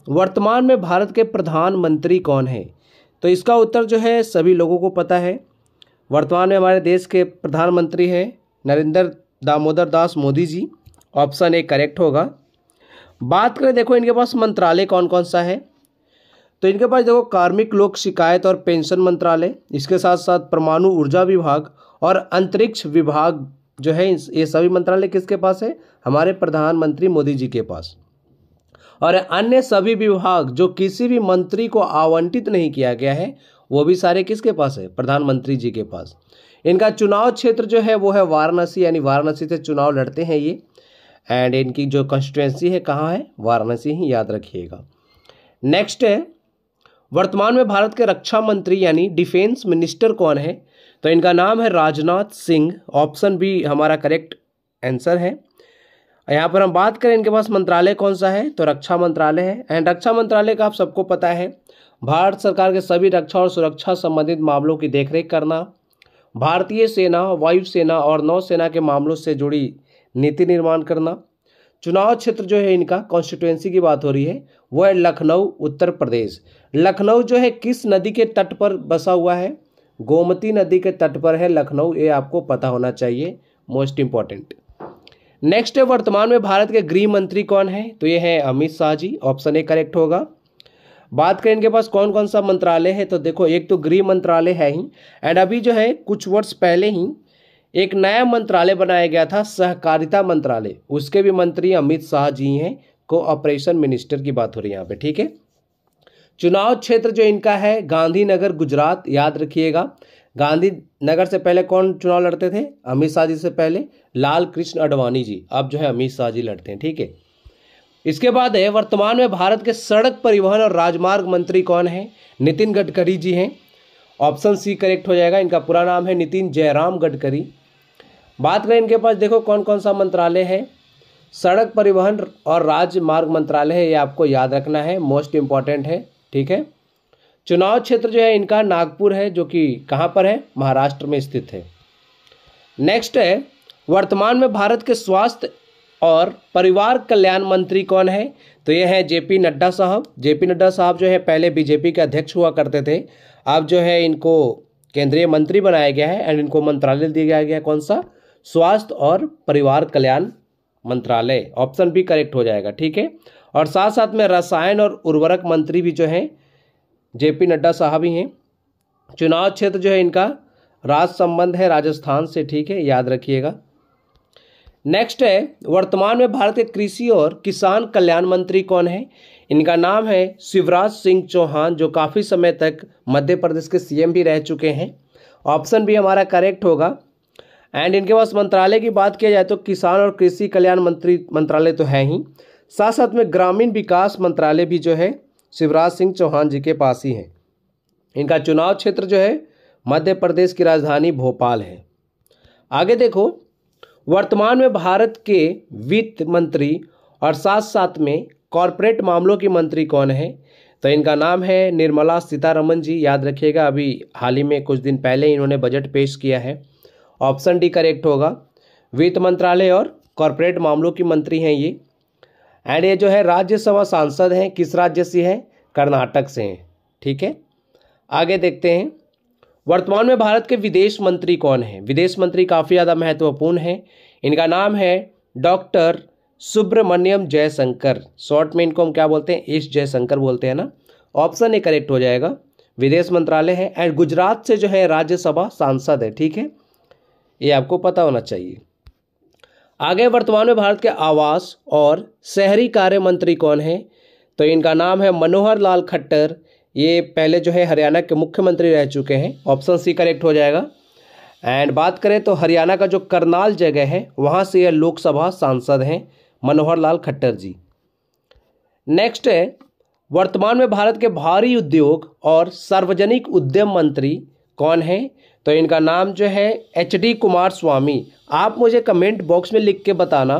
वर्तमान में भारत के प्रधानमंत्री कौन है? तो इसका उत्तर जो है सभी लोगों को पता है। वर्तमान में हमारे देश के प्रधानमंत्री हैं Narendra Damodar Das Modi ji. Option A correct होगा। बात करें देखो इनके पास मंत्रालय कौन कौन सा है, तो इनके पास देखो कार्मिक लोक शिकायत और पेंशन मंत्रालय, इसके साथ साथ परमाणु ऊर्जा विभाग और अंतरिक्ष विभाग जो है, ये सभी मंत्रालय किसके पास है? हमारे प्रधानमंत्री मोदी जी के पास। और अन्य सभी विभाग जो किसी भी मंत्री को आवंटित नहीं किया गया है वो भी सारे किसके पास है? प्रधानमंत्री जी के पास। इनका चुनाव क्षेत्र जो है वो है वाराणसी, यानी वाराणसी से चुनाव लड़ते हैं ये। एंड इनकी जो कॉन्स्टिट्यूएंसी है कहाँ है? वाराणसी ही, याद रखिएगा। नेक्स्ट है वर्तमान में भारत के रक्षा मंत्री यानी डिफेंस मिनिस्टर कौन है? तो इनका नाम है राजनाथ सिंह। ऑप्शन बी हमारा करेक्ट आंसर है। यहाँ पर हम बात करें इनके पास मंत्रालय कौन सा है, तो रक्षा मंत्रालय है। एंड रक्षा मंत्रालय का आप सबको पता है भारत सरकार के सभी रक्षा और सुरक्षा संबंधित मामलों की देखरेख करना, भारतीय सेना, वायुसेना और नौसेना के मामलों से जुड़ी नीति निर्माण करना। चुनाव क्षेत्र जो है इनका, कॉन्स्टिट्यूएंसी की बात हो रही है, वो है लखनऊ उत्तर प्रदेश। लखनऊ जो है किस नदी के तट पर बसा हुआ है? गोमती नदी के तट पर है लखनऊ, ये आपको पता होना चाहिए, मोस्ट इंपॉर्टेंट। नेक्स्ट है वर्तमान में भारत के गृह मंत्री कौन है? तो ये है Amit Shah ji. Option A correct होगा। बात करें इनके पास कौन कौन सा मंत्रालय है, तो देखो एक तो गृह मंत्रालय है ही, एंड अभी जो है कुछ वर्ष पहले ही एक नया मंत्रालय बनाया गया था, सहकारिता मंत्रालय, उसके भी मंत्री अमित शाह जी हैं। कोऑपरेशन मिनिस्टर की बात हो रही है यहाँ पे, ठीक है। चुनाव क्षेत्र जो इनका है गांधीनगर गुजरात, याद रखिएगा। गांधीनगर से पहले कौन चुनाव लड़ते थे? अमित शाह जी से पहले लाल कृष्ण आडवाणी जी, अब जो है अमित शाह जी लड़ते हैं, ठीक है। इसके बाद है वर्तमान में भारत के सड़क परिवहन और राजमार्ग मंत्री कौन है? नितिन गडकरी जी हैं। ऑप्शन सी करेक्ट हो जाएगा। इनका पूरा नाम है नितिन जयराम गडकरी। बात करें इनके पास देखो कौन कौन सा मंत्रालय है, सड़क परिवहन और राजमार्ग मंत्रालय है, ये आपको याद रखना है, मोस्ट इंपॉर्टेंट है, ठीक है। चुनाव क्षेत्र जो है इनका नागपुर है, जो कि कहाँ पर है? महाराष्ट्र में स्थित है। नेक्स्ट है वर्तमान में भारत के स्वास्थ्य और परिवार कल्याण मंत्री कौन है? तो ये है जेपी नड्डा साहब। जेपी नड्डा साहब जो है पहले बीजेपी के अध्यक्ष हुआ करते थे, अब जो है इनको केंद्रीय मंत्री बनाया गया है एंड इनको मंत्रालय दिया गया है, कौन सा? स्वास्थ्य और परिवार कल्याण मंत्रालय। ऑप्शन भी करेक्ट हो जाएगा, ठीक है। और साथ साथ में रसायन और उर्वरक मंत्री भी जो है जेपी नड्डा साहब ही हैं। चुनाव क्षेत्र जो है इनका राज संबंध है राजस्थान से, ठीक है, याद रखिएगा। नेक्स्ट है वर्तमान में भारत के कृषि और किसान कल्याण मंत्री कौन है? इनका नाम है शिवराज सिंह चौहान, जो काफ़ी समय तक मध्य प्रदेश के सीएम भी रह चुके हैं। ऑप्शन भी हमारा करेक्ट होगा। एंड इनके पास मंत्रालय की बात किया जाए तो किसान और कृषि कल्याण मंत्रालय तो है ही, साथ साथ में ग्रामीण विकास मंत्रालय भी जो है शिवराज सिंह चौहान जी के पास ही है। इनका चुनाव क्षेत्र जो है मध्य प्रदेश की राजधानी भोपाल है। आगे देखो वर्तमान में भारत के वित्त मंत्री और साथ साथ में कॉरपोरेट मामलों की मंत्री कौन है? तो इनका नाम है निर्मला सीतारमण जी, याद रखिएगा। अभी हाल ही में कुछ दिन पहले इन्होंने बजट पेश किया है। ऑप्शन डी करेक्ट होगा। वित्त मंत्रालय और कॉरपोरेट मामलों की मंत्री हैं ये। एंड ये जो है राज्यसभा सांसद हैं, किस राज्य से हैं? कर्नाटक से हैं, ठीक है। आगे देखते हैं वर्तमान में भारत के विदेश मंत्री कौन है? विदेश मंत्री काफ़ी ज़्यादा महत्वपूर्ण है। इनका नाम है डॉक्टर सुब्रमण्यम जयशंकर। शॉर्ट में इनको हम क्या बोलते हैं? एस जयशंकर बोलते हैं ना। ऑप्शन ए करेक्ट हो जाएगा। विदेश मंत्रालय है एंड गुजरात से जो है राज्यसभा सांसद है, ठीक है, ये आपको पता होना चाहिए। आगे वर्तमान में भारत के आवास और शहरी कार्य मंत्री कौन है? तो इनका नाम है मनोहर लाल खट्टर। ये पहले जो है हरियाणा के मुख्यमंत्री रह चुके हैं। ऑप्शन सी करेक्ट हो जाएगा। एंड बात करें तो हरियाणा का जो करनाल जगह है वहाँ से यह लोकसभा सांसद हैं मनोहर लाल खट्टर जी। नेक्स्ट है वर्तमान में भारत के भारी उद्योग और सार्वजनिक उद्यम मंत्री कौन है? तो इनका नाम जो है एच.डी. कुमार स्वामी। आप मुझे कमेंट बॉक्स में लिख के बताना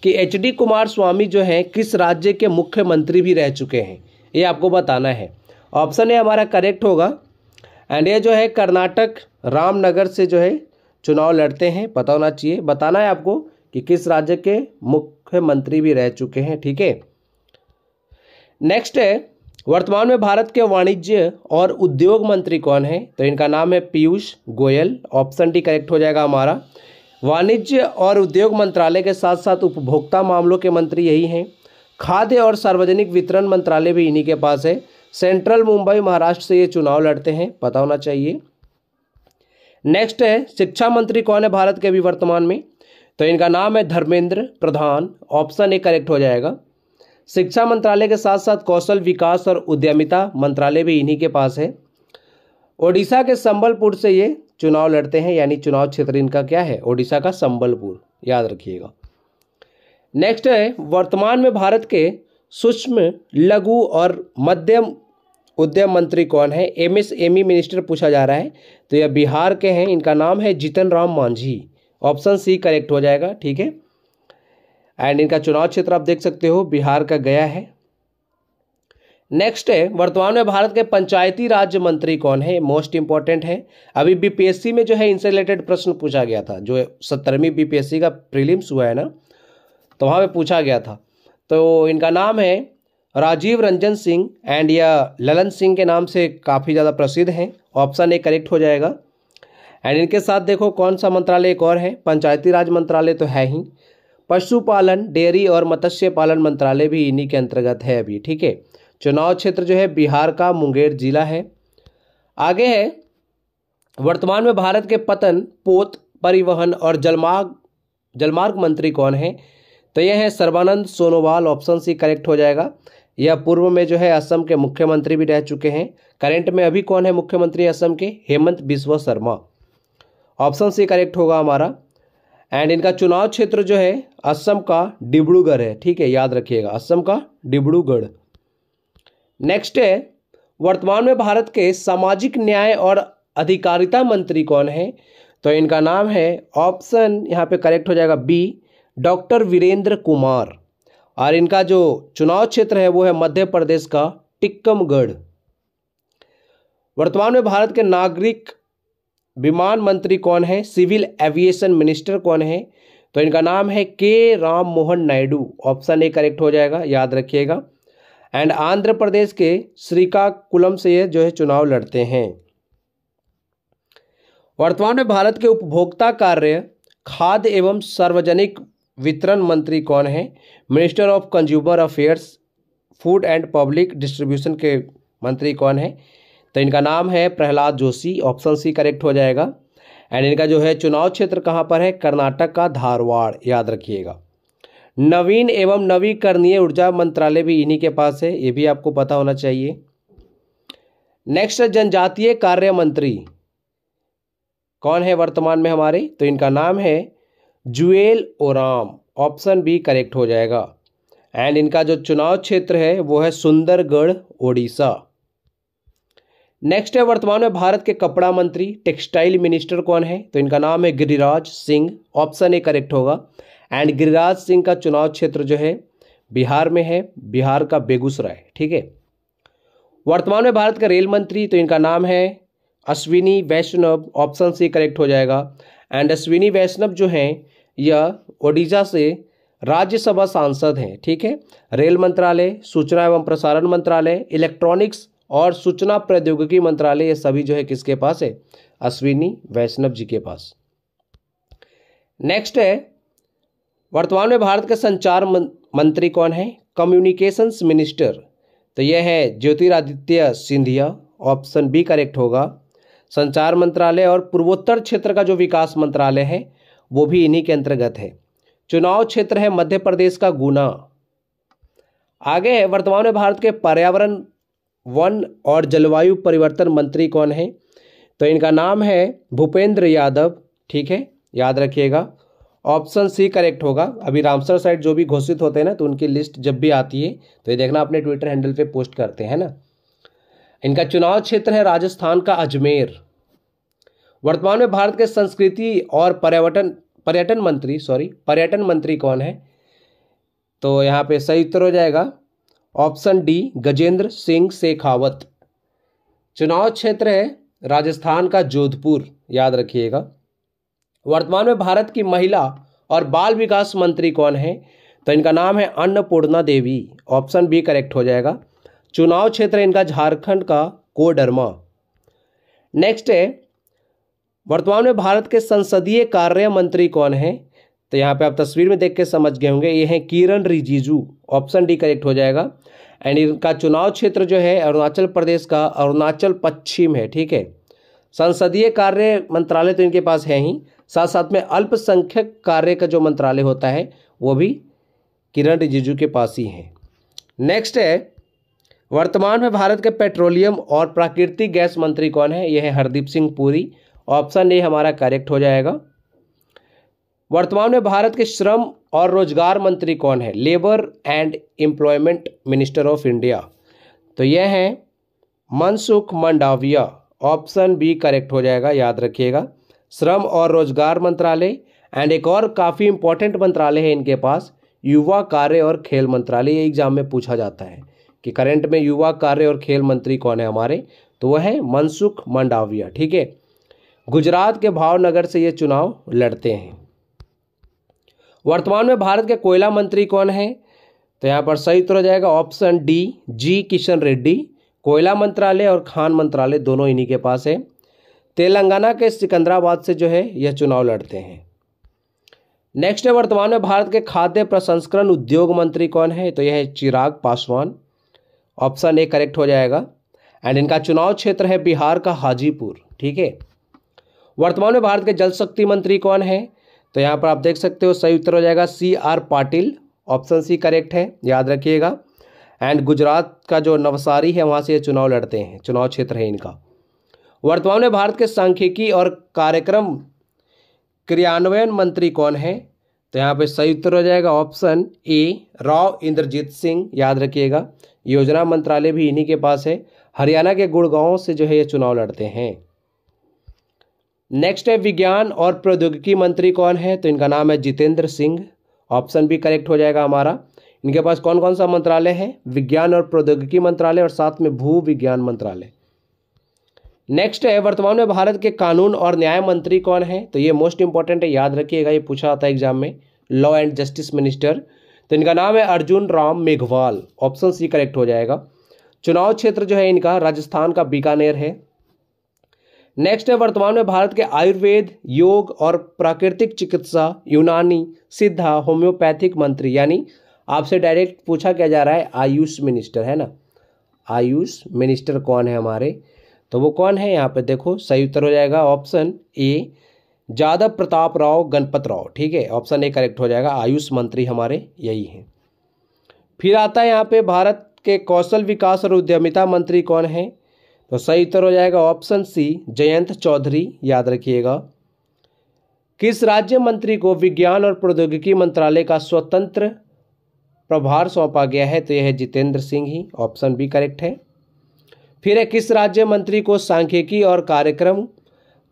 कि एच.डी. कुमार स्वामी जो है किस राज्य के मुख्यमंत्री भी रह चुके हैं, ये आपको बताना है। ऑप्शन ए हमारा करेक्ट होगा। एंड ये जो है कर्नाटक रामनगर से जो है चुनाव लड़ते हैं, पता होना चाहिए। बताना है आपको कि किस राज्य के मुख्यमंत्री भी रह चुके हैं, ठीक है। नेक्स्ट है वर्तमान में भारत के वाणिज्य और उद्योग मंत्री कौन है? तो इनका नाम है Piyush Goyal. Option D correct हो जाएगा हमारा। वाणिज्य और उद्योग मंत्रालय के साथ साथ उपभोक्ता मामलों के मंत्री यही हैं। खाद्य और सार्वजनिक वितरण मंत्रालय भी इन्हीं के पास है। सेंट्रल मुंबई महाराष्ट्र से ये चुनाव लड़ते हैं, पता होना चाहिए। नेक्स्ट है शिक्षा मंत्री कौन है भारत के अभी वर्तमान में? तो इनका नाम है Dharmendra Pradhan. Option A correct हो जाएगा। शिक्षा मंत्रालय के साथ साथ कौशल विकास और उद्यमिता मंत्रालय भी इन्हीं के पास है। ओडिशा के संबलपुर से ये चुनाव लड़ते हैं, यानी चुनाव क्षेत्र इनका क्या है? ओडिशा का संबलपुर, याद रखिएगा। नेक्स्ट है वर्तमान में भारत के सूक्ष्म लघु और मध्यम उद्यम मंत्री कौन है? एमएसएमई मिनिस्टर पूछा जा रहा है, तो यह बिहार के हैं। इनका नाम है Jitan Ram Manjhi. Option C correct हो जाएगा, ठीक है। एंड इनका चुनाव क्षेत्र आप देख सकते हो बिहार का गया है। नेक्स्ट है वर्तमान में भारत के पंचायती राज मंत्री कौन है? मोस्ट इंपॉर्टेंट है। अभी बीपीएससी में जो है इनसे रिलेटेड प्रश्न पूछा गया था, जो 17वीं बीपीएससी का प्रीलिम्स हुआ है ना, तो वहाँ पे पूछा गया था। तो इनका नाम है राजीव रंजन सिंह एंड या ललन सिंह के नाम से काफ़ी ज़्यादा प्रसिद्ध हैं। ऑप्शन ए करेक्ट हो जाएगा। एंड इनके साथ देखो कौन सा मंत्रालय एक और है, पंचायती राज मंत्रालय तो है ही, पशुपालन, डेयरी और मत्स्य पालन मंत्रालय भी इन्हीं के अंतर्गत है अभी, ठीक है। चुनाव क्षेत्र जो है बिहार का मुंगेर जिला है। आगे है वर्तमान में भारत के पतन, पोत, परिवहन और जलमार्ग मंत्री कौन है? तो यह है Sarbananda Sonowal. Option C correct हो जाएगा। यह पूर्व में जो है असम के मुख्यमंत्री भी रह चुके हैं। करंट में अभी कौन है मुख्यमंत्री असम के? Himanta Biswa Sarma. Option C correct होगा हमारा। एंड इनका चुनाव क्षेत्र जो है असम का डिब्रूगढ़ है, ठीक है, याद रखिएगा, असम का डिब्रूगढ़। नेक्स्ट है वर्तमान में भारत के सामाजिक न्याय और अधिकारिता मंत्री कौन है? तो इनका नाम है, ऑप्शन यहाँ पे करेक्ट हो जाएगा बी, डॉक्टर वीरेंद्र कुमार। और इनका जो चुनाव क्षेत्र है वो है मध्य प्रदेश का टिक्कमगढ़। वर्तमान में भारत के नागरिक विमान मंत्री कौन है? सिविल एविएशन मिनिस्टर कौन है? तो इनका नाम है के Ram Mohan Naidu. Option A correct हो जाएगा, याद रखिएगा। एंड आंध्र प्रदेश के श्रीकाकुलम से ये जो है चुनाव लड़ते हैं। वर्तमान में भारत के उपभोक्ता कार्य, खाद्य एवं सार्वजनिक वितरण मंत्री कौन है? Minister of consumer affairs, food and public distribution के मंत्री कौन है? तो इनका नाम है Pralhad Joshi. Option C correct हो जाएगा। एंड इनका जो है चुनाव क्षेत्र कहाँ पर है? कर्नाटक का धारवाड़, याद रखिएगा। नवीन एवं नवीकरणीय ऊर्जा मंत्रालय भी इन्हीं के पास है, ये भी आपको पता होना चाहिए। नेक्स्ट जनजातीय कार्य मंत्री कौन है वर्तमान में हमारे? तो इनका नाम है Jual Oram. Option B correct हो जाएगा। एंड इनका जो चुनाव क्षेत्र है वो है सुंदरगढ़, ओडिशा। नेक्स्ट है वर्तमान में भारत के कपड़ा मंत्री, टेक्सटाइल मिनिस्टर कौन है? तो इनका नाम है Giriraj Singh. Option A correct होगा। एंड गिरिराज सिंह का चुनाव क्षेत्र जो है बिहार में है, बिहार का बेगूसराय, ठीक है। वर्तमान में भारत का रेल मंत्री, तो इनका नाम है अश्विनी वैष्णव। ऑप्शन सी करेक्ट हो जाएगा। एंड अश्विनी वैष्णव जो हैं यह ओडिशा से राज्यसभा सांसद हैं, ठीक है। रेल मंत्रालय, सूचना एवं प्रसारण मंत्रालय, इलेक्ट्रॉनिक्स और सूचना प्रौद्योगिकी मंत्रालय, ये सभी जो है किसके पास है? अश्विनी वैष्णव जी के पास। नेक्स्ट है वर्तमान में भारत के संचार मंत्री कौन है? कम्युनिकेशंस मिनिस्टर, तो यह है Jyotiraditya Scindia. Option B correct होगा। संचार मंत्रालय और पूर्वोत्तर क्षेत्र का जो विकास मंत्रालय है वो भी इन्हीं के अंतर्गत है। चुनाव क्षेत्र है मध्य प्रदेश का गुना। आगे है वर्तमान में भारत के पर्यावरण, वन और जलवायु परिवर्तन मंत्री कौन है? तो इनका नाम है भूपेंद्र यादव, ठीक है, याद रखिएगा। ऑप्शन सी करेक्ट होगा। अभी रामसर साइट जो भी घोषित होते हैं ना, तो उनकी लिस्ट जब भी आती है तो ये देखना अपने ट्विटर हैंडल पे पोस्ट करते हैं ना। इनका चुनाव क्षेत्र है राजस्थान का अजमेर। वर्तमान में भारत के संस्कृति और पर्यटन मंत्री कौन है? तो यहाँ पे सही उत्तर हो जाएगा ऑप्शन डी, गजेंद्र सिंह शेखावत। चुनाव क्षेत्र है राजस्थान का जोधपुर, याद रखिएगा। वर्तमान में भारत की महिला और बाल विकास मंत्री कौन है? तो इनका नाम है अन्नपूर्णा देवी, ऑप्शन बी करेक्ट हो जाएगा। चुनाव क्षेत्र इनका झारखंड का कोडरमा। नेक्स्ट है, वर्तमान में भारत के संसदीय कार्य मंत्री कौन है? तो यहाँ पे आप तस्वीर में देख के समझ गए होंगे, ये है किरण रिजिजू, ऑप्शन डी करेक्ट हो जाएगा। एंड इनका चुनाव क्षेत्र जो है अरुणाचल प्रदेश का अरुणाचल पश्चिम है, ठीक है। संसदीय कार्य मंत्रालय तो इनके पास है ही, साथ साथ में अल्पसंख्यक कार्य का जो मंत्रालय होता है वो भी किरण रिजिजू के पास ही है। नेक्स्ट है, वर्तमान में भारत के पेट्रोलियम और प्राकृतिक गैस मंत्री कौन है? यह है हरदीप सिंह पुरी, ऑप्शन ए हमारा करेक्ट हो जाएगा। वर्तमान में भारत के श्रम और रोजगार मंत्री कौन है? Labour and employment minister of India, तो यह है Mansukh Mandaviya, option B correct हो जाएगा, याद रखिएगा। श्रम और रोजगार मंत्रालय एंड एक और काफ़ी इंपॉर्टेंट मंत्रालय है इनके पास, युवा कार्य और खेल मंत्रालय। ये एग्जाम में पूछा जाता है कि करंट में युवा कार्य और खेल मंत्री कौन है हमारे, तो वह है मनसुख मंडाविया, ठीक है। गुजरात के भावनगर से ये चुनाव लड़ते हैं। वर्तमान में भारत के कोयला मंत्री कौन है? तो यहाँ पर सही उत्तर हो जाएगा ऑप्शन डी, जी किशन रेड्डी। कोयला मंत्रालय और खान मंत्रालय दोनों इन्हीं के पास है। तेलंगाना के सिकंदराबाद से जो है यह चुनाव लड़ते हैं। नेक्स्ट है, वर्तमान में भारत के खाद्य प्रसंस्करण उद्योग मंत्री कौन है? तो यह है Chirag Paswan, option A correct हो जाएगा। एंड इनका चुनाव क्षेत्र है बिहार का हाजीपुर, ठीक है। वर्तमान में भारत के जल शक्ति मंत्री कौन है? तो यहाँ पर आप देख सकते हो सही उत्तर हो जाएगा CR Patil, option C correct है, याद रखिएगा। एंड गुजरात का जो नवसारी है वहाँ से ये चुनाव लड़ते हैं, चुनाव क्षेत्र है इनका। वर्तमान में भारत के सांख्यिकी और कार्यक्रम क्रियान्वयन मंत्री कौन है? तो यहाँ पे सही उत्तर हो जाएगा ऑप्शन ए, राव इंद्रजीत सिंह, याद रखिएगा। योजना मंत्रालय भी इन्हीं के पास है। हरियाणा के गुड़गांव से जो है ये चुनाव लड़ते हैं। नेक्स्ट है, विज्ञान और प्रौद्योगिकी मंत्री कौन है? तो इनका नाम है Jitendra Singh, option B correct हो जाएगा हमारा। इनके पास कौन कौन सा मंत्रालय है? विज्ञान और प्रौद्योगिकी मंत्रालय और साथ में भू विज्ञान मंत्रालय। नेक्स्ट है, वर्तमान में भारत के कानून और न्याय मंत्री कौन है? तो ये मोस्ट इंपॉर्टेंट है, याद रखिएगा, ये पूछा आता है एग्जाम में, लॉ एंड जस्टिस मिनिस्टर। तो इनका नाम है Arjun Ram Meghwal, option C correct हो जाएगा। चुनाव क्षेत्र जो है इनका राजस्थान का बीकानेर है। नेक्स्ट है, वर्तमान में भारत के आयुर्वेद, योग और प्राकृतिक चिकित्सा, यूनानी, सिद्धा, होम्योपैथिक मंत्री, यानी आपसे डायरेक्ट पूछा क्या जा रहा है, आयुष मिनिस्टर है ना, आयुष मिनिस्टर कौन है हमारे? तो वो कौन है? यहाँ पे देखो सही उत्तर हो जाएगा ऑप्शन ए, यादव प्रताप राव गणपत राव, ठीक है, ऑप्शन ए करेक्ट हो जाएगा। आयुष मंत्री हमारे यही हैं। फिर आता है यहाँ पे भारत के कौशल विकास और उद्यमिता मंत्री कौन है? तो सही उत्तर हो जाएगा ऑप्शन सी, जयंत चौधरी, याद रखिएगा। किस राज्य मंत्री को विज्ञान और प्रौद्योगिकी मंत्रालय का स्वतंत्र प्रभार सौंपा गया है? तो यह है जितेंद्र सिंह ही, ऑप्शन बी करेक्ट है। फिर है, किस राज्य मंत्री को सांख्यिकी और कार्यक्रम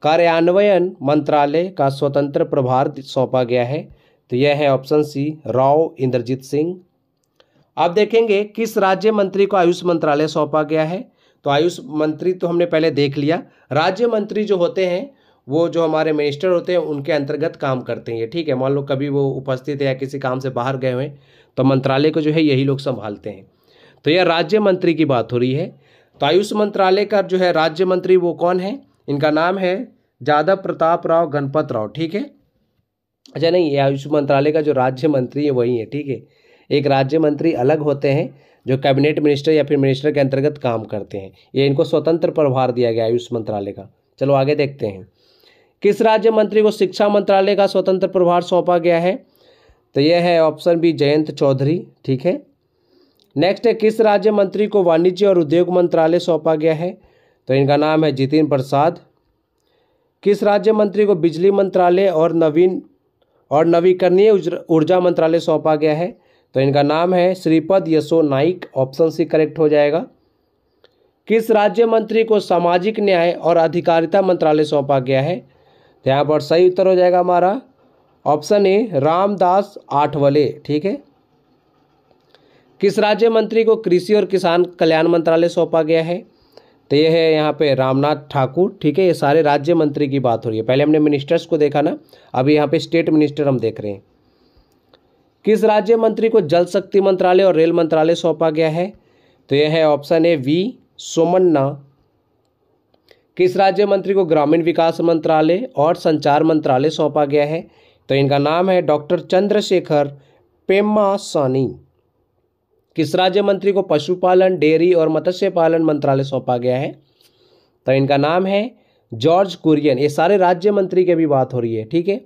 कार्यान्वयन मंत्रालय का स्वतंत्र प्रभार सौंपा गया है? तो यह है ऑप्शन सी, राव इंद्रजीत सिंह। अब देखेंगे किस राज्य मंत्री को आयुष मंत्रालय सौंपा गया है। तो आयुष मंत्री तो हमने पहले देख लिया। राज्य मंत्री जो होते हैं वो जो हमारे मिनिस्टर होते हैं उनके अंतर्गत काम करते हैं, ठीक है। मान लो कभी वो उपस्थित है या किसी काम से बाहर गए हुए तो मंत्रालय को जो है यही लोग संभालते हैं। तो यह राज्य मंत्री की बात हो रही है। तो आयुष मंत्रालय का जो है राज्य मंत्री वो कौन है? इनका नाम है यादव प्रताप राव गणपत राव, ठीक है। अच्छा नहीं, ये आयुष मंत्रालय का जो राज्य मंत्री है वही है, ठीक है। एक राज्य मंत्री अलग होते हैं जो कैबिनेट मिनिस्टर या फिर मिनिस्टर के अंतर्गत काम करते हैं। ये इनको स्वतंत्र प्रभार दिया गया आयुष मंत्रालय का। चलो आगे देखते हैं, किस राज्य मंत्री को शिक्षा मंत्रालय का स्वतंत्र प्रभार सौंपा गया है? तो यह है ऑप्शन बी, जयंत चौधरी, ठीक है। नेक्स्ट है, किस राज्य मंत्री को वाणिज्य और उद्योग मंत्रालय सौंपा गया है? तो इनका नाम है जितिन प्रसाद। किस राज्य मंत्री को बिजली मंत्रालय और नवीकरणीय ऊर्जा मंत्रालय सौंपा गया है? तो इनका नाम है Shripad Yesso Naik, option C correct हो जाएगा। किस राज्य मंत्री को सामाजिक न्याय और अधिकारिता मंत्रालय सौंपा गया है? तो यहाँ पर सही उत्तर हो जाएगा हमारा ऑप्शन ए, रामदास आठवले, ठीक है। किस राज्य मंत्री को कृषि और किसान कल्याण मंत्रालय सौंपा गया है? तो ये है यहाँ पे रामनाथ ठाकुर, ठीक है। ये सारे राज्य मंत्री की बात हो रही है। पहले हमने मिनिस्टर्स को देखा ना, अभी यहाँ पे स्टेट मिनिस्टर हम देख रहे हैं। किस राज्य मंत्री को जल शक्ति मंत्रालय और रेल मंत्रालय सौंपा गया है? तो यह है ऑप्शन ए वी सोमन्ना। किस राज्य मंत्री को ग्रामीण विकास मंत्रालय और संचार मंत्रालय सौंपा गया है? तो इनका नाम है डॉक्टर चंद्रशेखर पेम्मासानी। किस राज्य मंत्री को पशुपालन, डेयरी और मत्स्य पालन मंत्रालय सौंपा गया है? तो इनका नाम है जॉर्ज कुरियन। ये सारे राज्य मंत्री की भी बात हो रही है, ठीक है।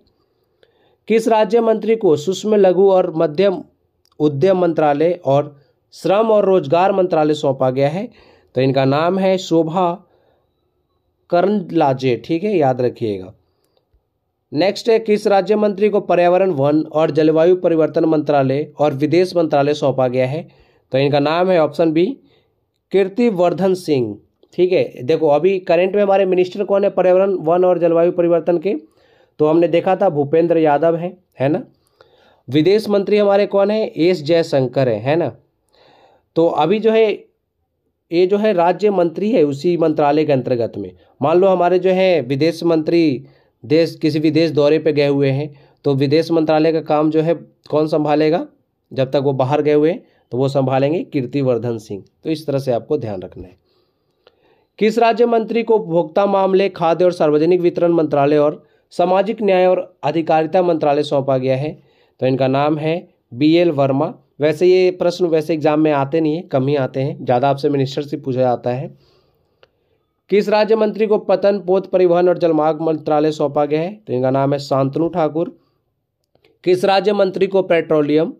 किस राज्य मंत्री को सूक्ष्म लघु और मध्यम उद्यम मंत्रालय और श्रम और रोजगार मंत्रालय सौंपा गया है? तो इनका नाम है शोभा करंदलाजे, ठीक है, याद रखिएगा। नेक्स्ट है किस राज्य मंत्री को पर्यावरण, वन और जलवायु परिवर्तन मंत्रालय और विदेश मंत्रालय सौंपा गया है? तो इनका नाम है ऑप्शन बी कीर्तिवर्धन सिंह, ठीक है। देखो अभी करंट में हमारे मिनिस्टर कौन है पर्यावरण, वन और जलवायु परिवर्तन के? तो हमने देखा था भूपेंद्र यादव है ना। विदेश मंत्री हमारे कौन है? एस जयशंकर है ना। तो अभी जो है ये जो है राज्य मंत्री है उसी मंत्रालय के अंतर्गत में। मान लो हमारे जो है विदेश मंत्री किसी भी देश दौरे पे गए हुए हैं, तो विदेश मंत्रालय का काम जो है कौन संभालेगा? जब तक वो बाहर गए हुए हैं तो वो संभालेंगे कीर्तिवर्धन सिंह। तो इस तरह से आपको ध्यान रखना है। किस राज्य मंत्री को उपभोक्ता मामले, खाद्य और सार्वजनिक वितरण मंत्रालय और सामाजिक न्याय और अधिकारिता मंत्रालय सौंपा गया है? तो इनका नाम है BL वर्मा। वैसे ये प्रश्न वैसे एग्जाम में आते नहीं है, कम ही आते हैं, ज़्यादा आपसे मिनिस्टर से पूछा जाता है। किस राज्य मंत्री को पतन, पोत, परिवहन और जलमार्ग मंत्रालय सौंपा गया है? तो इनका नाम है शांतनु ठाकुर। किस राज्य मंत्री को पेट्रोलियम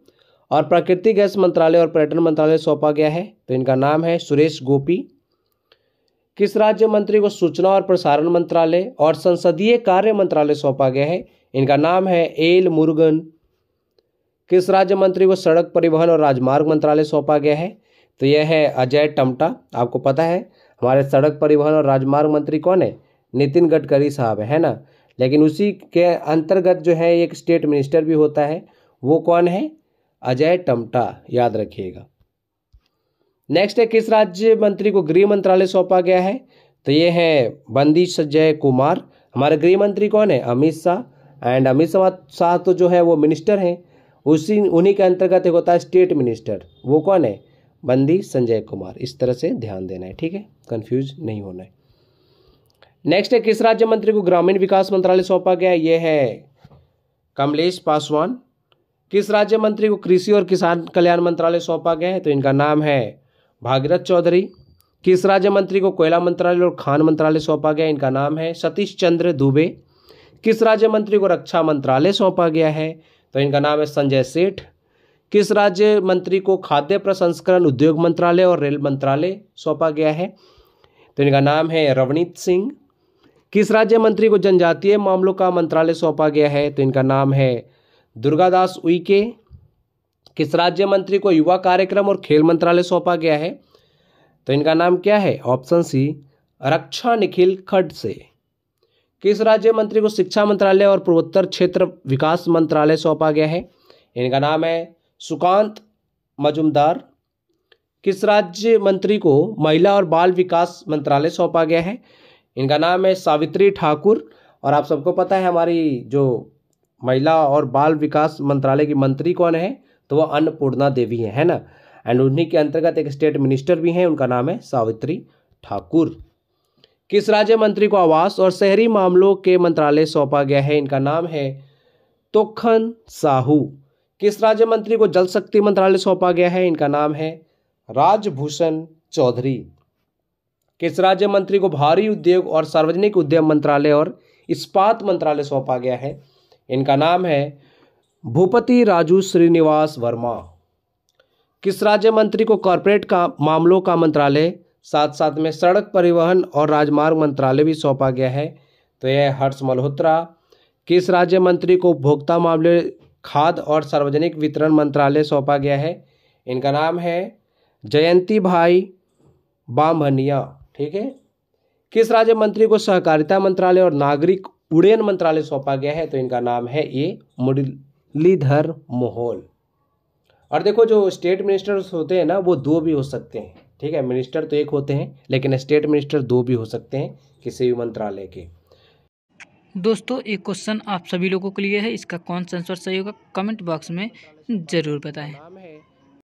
और प्राकृतिक गैस मंत्रालय और पर्यटन मंत्रालय सौंपा गया है? तो इनका नाम है सुरेश गोपी। किस राज्य मंत्री को सूचना और प्रसारण मंत्रालय और संसदीय कार्य मंत्रालय सौंपा गया है? इनका नाम है एल मुरुगन। किस राज्य मंत्री को सड़क परिवहन और राजमार्ग मंत्रालय सौंपा गया है? तो यह है अजय टम्टा। आपको पता है हमारे सड़क परिवहन और राजमार्ग मंत्री कौन है? नितिन गडकरी साहब है ना। लेकिन उसी के अंतर्गत जो है एक स्टेट मिनिस्टर भी होता है, वो कौन है? अजय टम्टा, याद रखिएगा। नेक्स्ट है किस राज्य मंत्री को गृह मंत्रालय सौंपा गया है? तो ये है बंदी संजय कुमार। हमारे गृह मंत्री कौन है? अमित शाह। एंड अमित शाह तो जो है वो मिनिस्टर हैं, उन्हीं के अंतर्गत एक होता है स्टेट मिनिस्टर, वो कौन है? बंदी संजय कुमार। इस तरह से ध्यान देना है, ठीक है, कंफ्यूज नहीं होना है। नेक्स्ट है किस राज्य मंत्री को ग्रामीण विकास मंत्रालय सौंपा गया है? ये है कमलेश पासवान। किस राज्य मंत्री को कृषि और किसान कल्याण मंत्रालय सौंपा गया है? तो इनका नाम है भागीरथ चौधरी। किस राज्य मंत्री को कोयला मंत्रालय और खान मंत्रालय सौंपा गया? इनका नाम है सतीश चंद्र दुबे। किस राज्य मंत्री को रक्षा मंत्रालय सौंपा गया है? तो इनका नाम है संजय सेठ। किस राज्य मंत्री को खाद्य प्रसंस्करण उद्योग मंत्रालय और रेल मंत्रालय सौंपा गया है? तो इनका नाम है रवनीत सिंह। किस राज्य मंत्री को जनजातीय मामलों का मंत्रालय सौंपा गया है? तो इनका नाम है दुर्गादास उइके। किस राज्य मंत्री को युवा कार्यक्रम और खेल मंत्रालय सौंपा गया है? तो इनका नाम क्या है? ऑप्शन सी रक्षा निखिल खडसे। किस राज्य मंत्री को शिक्षा मंत्रालय और पूर्वोत्तर क्षेत्र विकास मंत्रालय सौंपा गया है? इनका नाम है सुकांत मजुमदार। किस राज्य मंत्री को महिला और बाल विकास मंत्रालय सौंपा गया है? इनका नाम है सावित्री ठाकुर। और आप सबको पता है हमारी जो महिला और बाल विकास मंत्रालय की मंत्री कौन है? तो वह अन्नपूर्णा देवी है ना। एंड उन्हीं के अंतर्गत एक स्टेट मिनिस्टर भी हैं, उनका नाम है सावित्री ठाकुर। किस राज्य मंत्री को आवास और शहरी मामलों के मंत्रालय सौंपा गया है? इनका नाम है तोखन साहू। किस राज्य मंत्री को जल शक्ति मंत्रालय सौंपा गया है? इनका नाम है राजभूषण चौधरी। किस राज्य मंत्री को भारी उद्योग और सार्वजनिक उद्यम मंत्रालय और इस्पात मंत्रालय सौंपा गया है? इनका नाम है भूपति राजू श्रीनिवास वर्मा। किस राज्य मंत्री को कॉरपोरेट का मामलों का मंत्रालय साथ साथ में सड़क परिवहन और राजमार्ग मंत्रालय भी सौंपा गया है? तो यह हर्ष मल्होत्रा। किस राज्य मंत्री को उपभोक्ता मामले, खाद्य और सार्वजनिक वितरण मंत्रालय सौंपा गया है? इनका नाम है जयंती भाई बामभनिया, ठीक है। किस राज्य मंत्री को सहकारिता मंत्रालय और नागरिक उड्डयन मंत्रालय सौंपा गया है? तो इनका नाम है ये मुरलीधर मोहोल। और देखो जो स्टेट मिनिस्टर्स होते हैं ना वो दो भी हो सकते हैं, ठीक है। मिनिस्टर तो एक होते हैं लेकिन स्टेट मिनिस्टर दो भी हो सकते हैं किसी भी मंत्रालय के। दोस्तों एक क्वेश्चन आप सभी लोगों के लिए है, इसका कौन सा आंसर सही होगा कमेंट बॉक्स में ज़रूर बताएं। नाम है